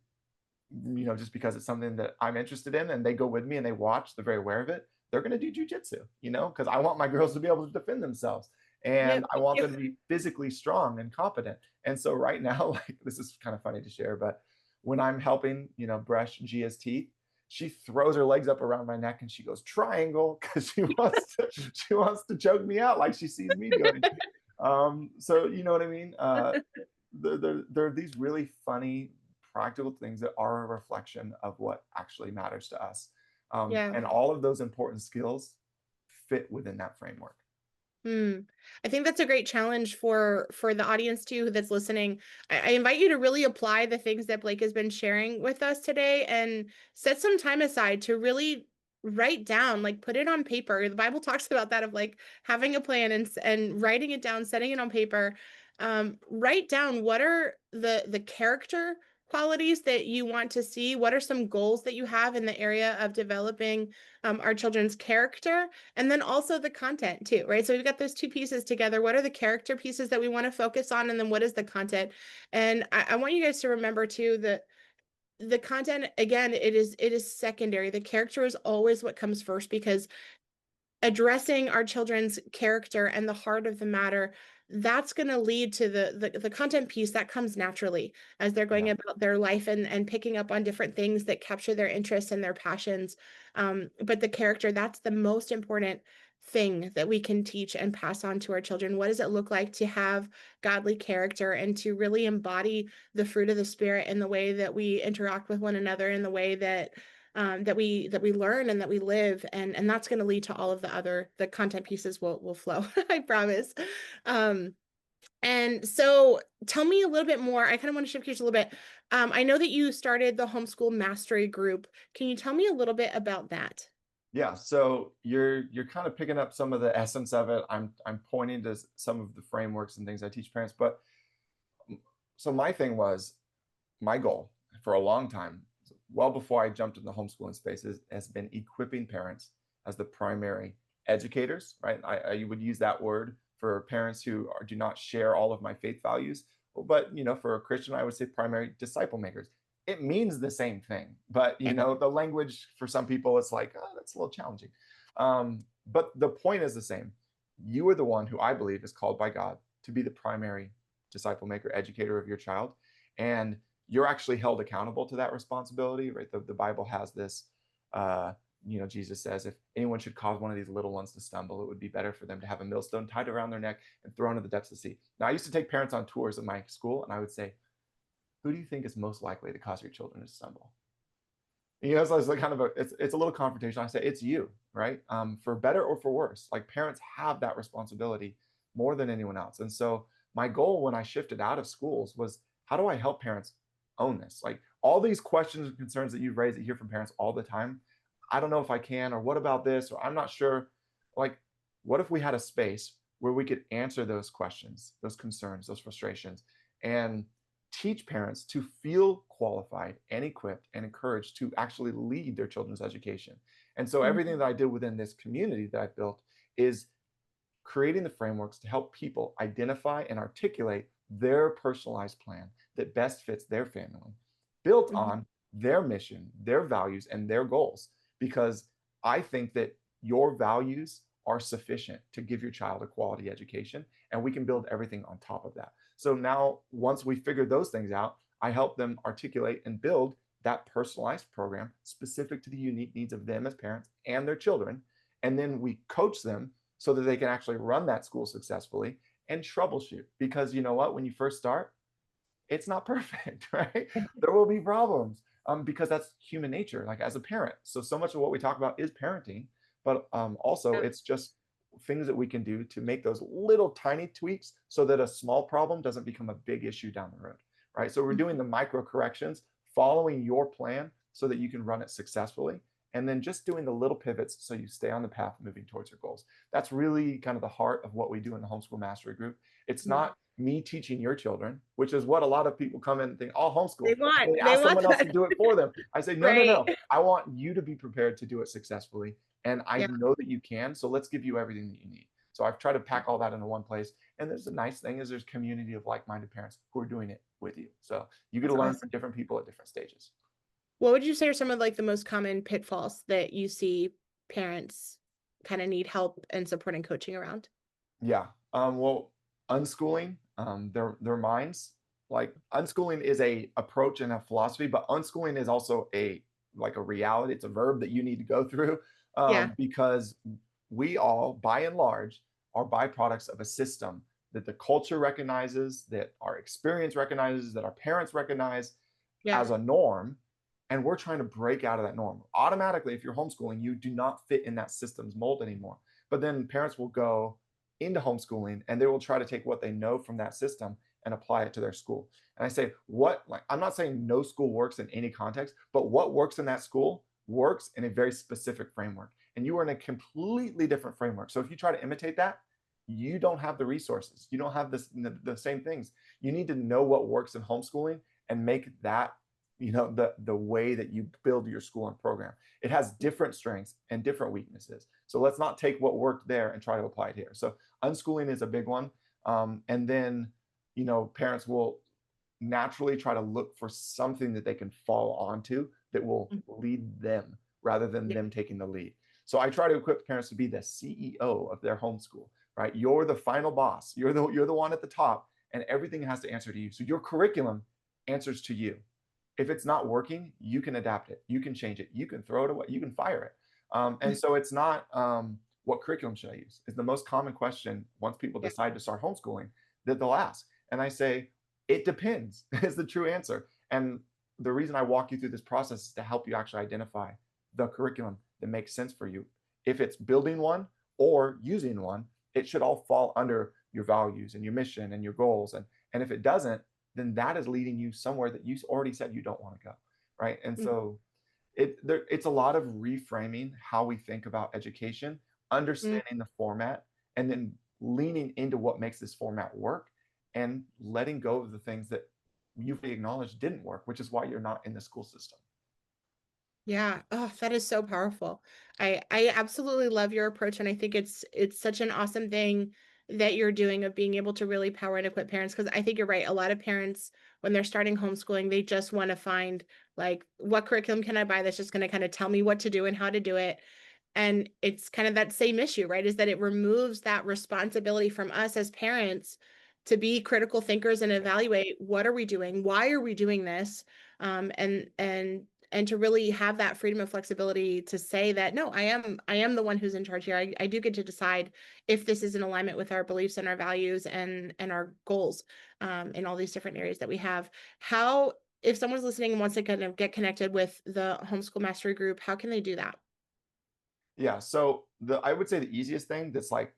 just because it's something that I'm interested in and they go with me and they watch, they're very aware of it. They're going to do jujitsu, because I want my girls to be able to defend themselves and Yep, I thank want you. them to be physically strong and competent. And so right now, like this is kind of funny to share, but when I'm helping, brush Gia's teeth, she throws her legs up around my neck and she goes triangle because she wants to choke me out like she sees me doing. So you know what I mean? There are these really funny practical things that are a reflection of what actually matters to us. Yeah. And all of those important skills fit within that framework. Hmm. I think that's a great challenge for the audience too that's listening. I invite you to really apply the things that Blake has been sharing with us today and set some time aside to really write down, like put it on paper. The Bible talks about that of like having a plan and writing it down, setting it on paper. Write down what are the character qualities that you want to see. What are some goals that you have in the area of developing our children's character? And then also the content too, right? So we've got those two pieces together. What are the character pieces that we want to focus on? And then what is the content? And I want you guys to remember too that the content, again, it is secondary. The character is always what comes first, because addressing our children's character and the heart of the matter, that's going to lead to the content piece that comes naturally as they're going Yeah. about their life and picking up on different things that capture their interests and their passions. But the character, that's the most important thing that we can teach and pass on to our children. What does it look like to have godly character and to really embody the fruit of the Spirit in the way that we interact with one another, in the way that we learn and that we live, and that's going to lead to all of the content pieces will flow. I promise. um and so tell me a little bit more. I kind of want to shift gears a little bit. I know that you started the Homeschool Mastery Group. Can you tell me a little bit about that? Yeah, so you're kind of picking up some of the essence of it. I'm pointing to some of the frameworks and things I teach parents, but so my thing was, my goal for a long time, well before I jumped in the homeschooling space, has been equipping parents as the primary educators, right? I would use that word for parents who do not share all of my faith values, but for a Christian, I would say primary disciple makers. It means the same thing, but Yeah. the language for some people, it's like, oh, that's a little challenging. But the point is the same. You are the one who I believe is called by God to be the primary disciple maker, educator of your child, and you're actually held accountable to that responsibility, right? The Bible has this, Jesus says, if anyone should cause one of these little ones to stumble, it would be better for them to have a millstone tied around their neck and thrown into the depths of the sea. Now, I used to take parents on tours at my school, and I would say, who do you think is most likely to cause your children to stumble? So it's like kind of it's a little confrontation. I say it's you, right? For better or for worse, like parents have that responsibility more than anyone else. And so my goal when I shifted out of schools was, how do I help parents own this? Like all these questions and concerns that you've raised that you hear from parents all the time. I don't know if I can, or what about this, or I'm not sure. Like, what if we had a space where we could answer those questions, those concerns, those frustrations, and teach parents to feel qualified and equipped and encouraged to actually lead their children's education. And so everything that I did within this community that I built is creating the frameworks to help people identify and articulate their personalized plan that best fits their family, built Mhm. on their mission, their values, and their goals. Because I think that your values are sufficient to give your child a quality education, and we can build everything on top of that. So now, once we figure those things out, I help them articulate and build that personalized program specific to the unique needs of them as parents and their children. And then we coach them so that they can actually run that school successfully and troubleshoot. Because you know what? When you first start, it's not perfect, right? There will be problems, because that's human nature, like as a parent. So much of what we talk about is parenting, but also it's just things that we can do to make those little tiny tweaks so that a small problem doesn't become a big issue down the road, right? So we're doing the micro corrections, following your plan so that you can run it successfully, and then just doing the little pivots so you stay on the path moving towards your goals. That's really kind of the heart of what we do in the Homeschool Mastery Group. It's not me teaching your children, which is what a lot of people come in and think, oh, They homeschool. want They they ask want someone else to that. do it for them. I say, no, no, Right. no. I want you to be prepared to do it successfully. And I Yeah. know that you can. So let's give you everything that you need. So I've tried to pack all that into one place. And there's a nice thing is there's community of like-minded parents who are doing it with you. So you get to That's learn from awesome. different people at different stages. What would you say are some of like the most common pitfalls that you see parents kind of need help and support and coaching around? Yeah. Well, unschooling, their minds. Like unschooling is a approach and a philosophy, but unschooling is also a reality. It's a verb that you need to go through, Yeah. because we all, by and large, are byproducts of a system that the culture recognizes, that our experience recognizes, that our parents recognize Yeah. as a norm, and we're trying to break out of that norm. Automatically, if you're homeschooling, you do not fit in that system's mold anymore. But then parents will go, into homeschooling, and they will try to take what they know from that system and apply it to their school. And I say, what, like, I'm not saying no school works in any context, but what works in that school works in a very specific framework. And you are in a completely different framework. So if you try to imitate that, you don't have the resources. You don't have the same things. You need to know what works in homeschooling and make that, the way that you build your school and program. It has different strengths and different weaknesses. So let's not take what worked there and try to apply it here. So unschooling is a big one. And then, parents will naturally try to look for something that they can fall onto that will lead them rather than them taking the lead. So I try to equip parents to be the CEO of their homeschool, right? You're the final boss. You're the one at the top, and everything has to answer to you. So your curriculum answers to you. If it's not working, you can adapt it. You can change it. You can throw it away. You can fire it. And so it's not what curriculum should I use? Is the most common question once people decide to start homeschooling that they'll ask. And I say, it depends is the true answer. And the reason I walk you through this process is to help you actually identify the curriculum that makes sense for you. If it's building one or using one, it should all fall under your values and your mission and your goals. And if it doesn't, then that is leading you somewhere that you already said you don't want to go, right? And so it's a lot of reframing how we think about education, understanding the format, and then leaning into what makes this format work and letting go of the things that you've acknowledged didn't work, which is why you're not in the school system. Yeah. Oh, that is so powerful. I absolutely love your approach, and I think it's such an awesome thing that you're doing of being able to really power and equip parents, because I think you're right. A lot of parents, when they're starting homeschooling, they just want to find, like, what curriculum can I buy that's just going to kind of tell me what to do and how to do it. And it's kind of that same issue, right? Is that it removes that responsibility from us as parents to be critical thinkers and evaluate, what are we doing? Why are we doing this? And to really have that freedom and flexibility to say that, no, I am the one who's in charge here. I do get to decide if this is in alignment with our beliefs and our values and our goals, in all these different areas that we have. How, if someone's listening and wants to kind of get connected with the Homeschool Mastery Group, how can they do that? Yeah. So I would say the easiest thing that's like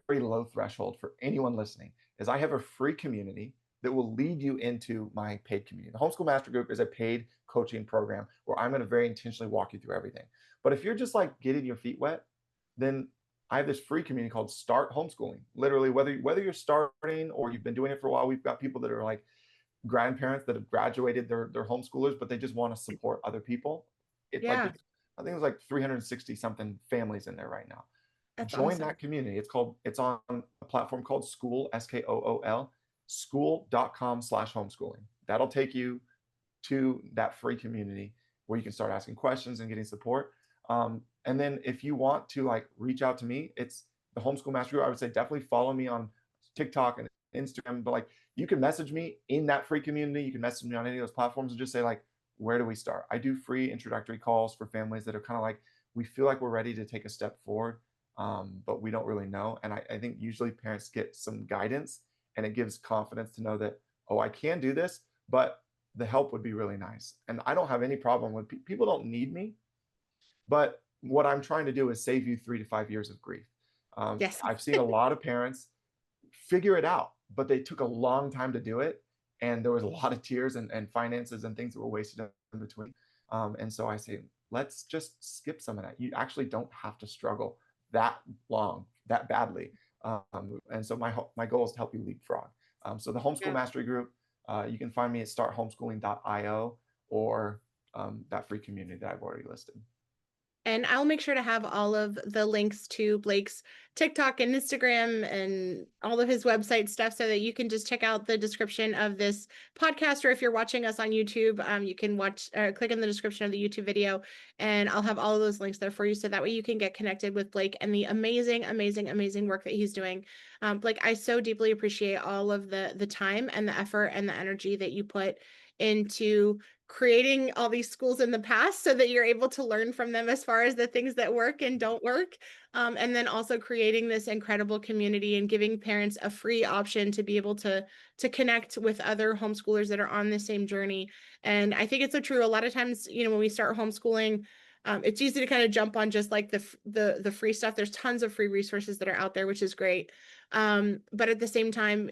very low threshold for anyone listening is I have a free community that will lead you into my paid community. The Homeschool Master Group is a paid coaching program where I'm going to very intentionally walk you through everything. But if you're just like getting your feet wet, then I have this free community called Start Homeschooling. Literally, whether you're starting or you've been doing it for a while, we've got people that are like grandparents that have graduated their homeschoolers, but they just want to support other people. It's like Yeah, I think it was like 360 something families in there right now. that's Join awesome. that community. It's on a platform called School, Skool, school.com/homeschooling. That'll take you to that free community where you can start asking questions and getting support. And then if you want to like reach out to me, it's the Homeschool Master Group. I would say definitely follow me on TikTok and Instagram, but like you can message me in that free community. You can message me on any of those platforms and just say like, where do we start? I do free introductory calls for families that are kind of like, we feel like we're ready to take a step forward, but we don't really know. And I think usually parents get some guidance and it gives confidence to know that, oh, I can do this, but the help would be really nice. And I don't have any problem with people don't need me, but what I'm trying to do is save you 3 to 5 years of grief. Yes. I've seen a lot of parents figure it out, but they took a long time to do it. And there was a lot of tears and finances and things that were wasted in between. And so I say, let's just skip some of that. You actually don't have to struggle that long, that badly. And so my goal is to help you leapfrog. So the Homeschool Yeah. Mastery Group, you can find me at starthomeschooling.io or that free community that I've already listed. And I'll make sure to have all of the links to Blake's TikTok and Instagram and all of his website stuff so that you can just check out the description of this podcast. Or if you're watching us on YouTube, you can click in the description of the YouTube video, and I'll have all of those links there for you. So that way you can get connected with Blake and the amazing, amazing, amazing work that he's doing. Blake, I so deeply appreciate all of the time and the effort and the energy that you put into creating all these schools in the past so that you're able to learn from them as far as the things that work and don't work. And then also creating this incredible community and giving parents a free option to be able to connect with other homeschoolers that are on the same journey. And I think it's so true. A lot of times, when we start homeschooling, It's easy to kind of jump on just like the free stuff. There's tons of free resources that are out there, which is great. But at the same time,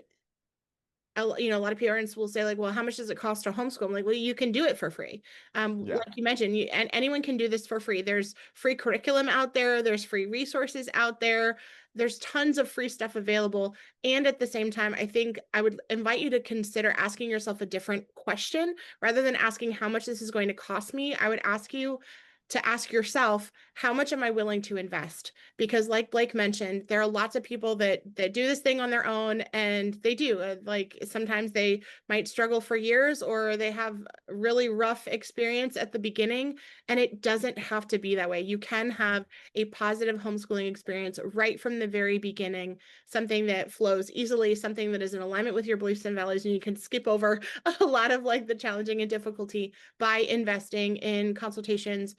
a lot of parents will say like, well, how much does it cost to homeschool? I'm like, well, you can do it for free. Yeah. Like you mentioned, and anyone can do this for free. There's free curriculum out there. There's free resources out there. There's tons of free stuff available. And at the same time, I think I would invite you to consider asking yourself a different question rather than asking how much this is going to cost me. I would ask you to ask yourself, how much am I willing to invest? Because like Blake mentioned, there are lots of people that do this thing on their own, and they do. Like sometimes they might struggle for years, or they have really rough experience at the beginning, and it doesn't have to be that way. You can have a positive homeschooling experience right from the very beginning, something that flows easily, something that is in alignment with your beliefs and values, and you can skip over a lot of like the challenging and difficulty by investing in consultations.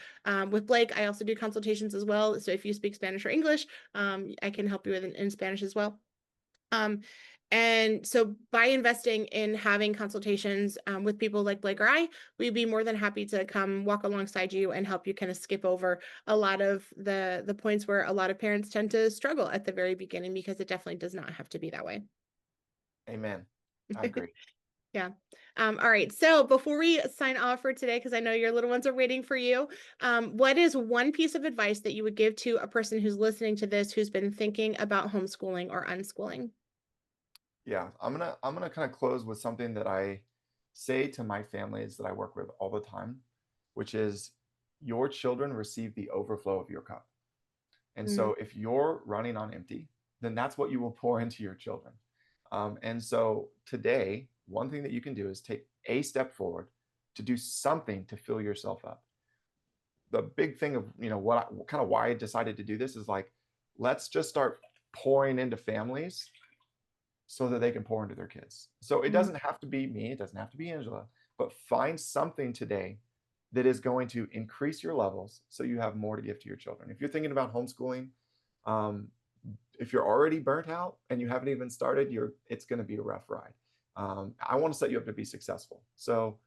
With Blake, I also do consultations as well. So if you speak Spanish or English, I can help you with in Spanish as well. And so by investing in having consultations with people like Blake or I, we'd be more than happy to come walk alongside you and help you kind of skip over a lot of the points where a lot of parents tend to struggle at the very beginning, because it definitely does not have to be that way. Amen. I agree. Yeah. All right. So before we sign off for today, because I know your little ones are waiting for you, what is one piece of advice that you would give to a person who's listening to this, who's been thinking about homeschooling or unschooling? Yeah, I'm gonna kind of close with something that I say to my families that I work with all the time, which is your children receive the overflow of your cup. And Mm, so if you're running on empty, then that's what you will pour into your children. And so today, one thing that you can do is take a step forward to do something to fill yourself up. The big thing of, what kind of why I decided to do this is like, let's just start pouring into families so that they can pour into their kids. So it mm, doesn't have to be me, it doesn't have to be Angela, but find something today that is going to increase your levels so you have more to give to your children. If you're thinking about homeschooling, um, if you're already burnt out and you haven't even started, it's going to be a rough ride. I want to set you up to be successful. So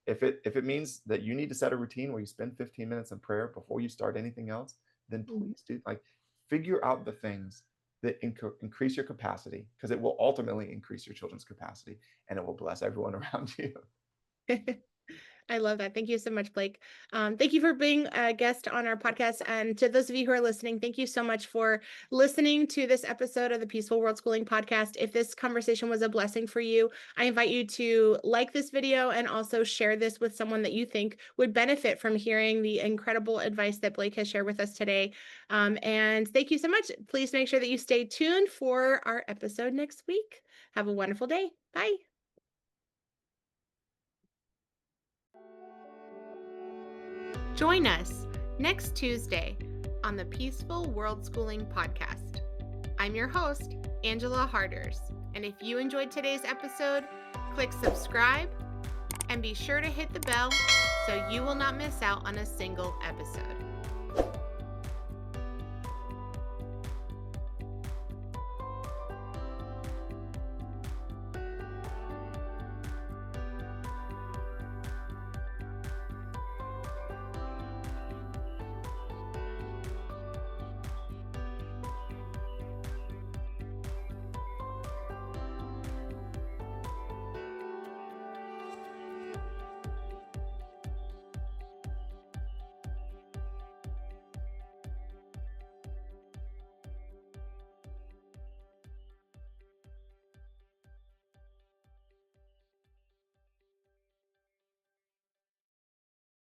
if it means that you need to set a routine where you spend 15 minutes in prayer before you start anything else, then mm. please do. Like, figure out the things that increase your capacity, because it will ultimately increase your children's capacity and it will bless everyone around you. I love that. Thank you so much, Blake. Thank you for being a guest on our podcast. And to those of you who are listening, thank you so much for listening to this episode of the Peaceful World Schooling podcast. If this conversation was a blessing for you, I invite you to like this video and also share this with someone that you think would benefit from hearing the incredible advice that Blake has shared with us today. And thank you so much. Please make sure that you stay tuned for our episode next week. Have a wonderful day. Bye. Join us next Tuesday on the Peaceful World Schooling podcast. I'm your host, Angela Harders, and if you enjoyed today's episode, click subscribe and be sure to hit the bell so you will not miss out on a single episode.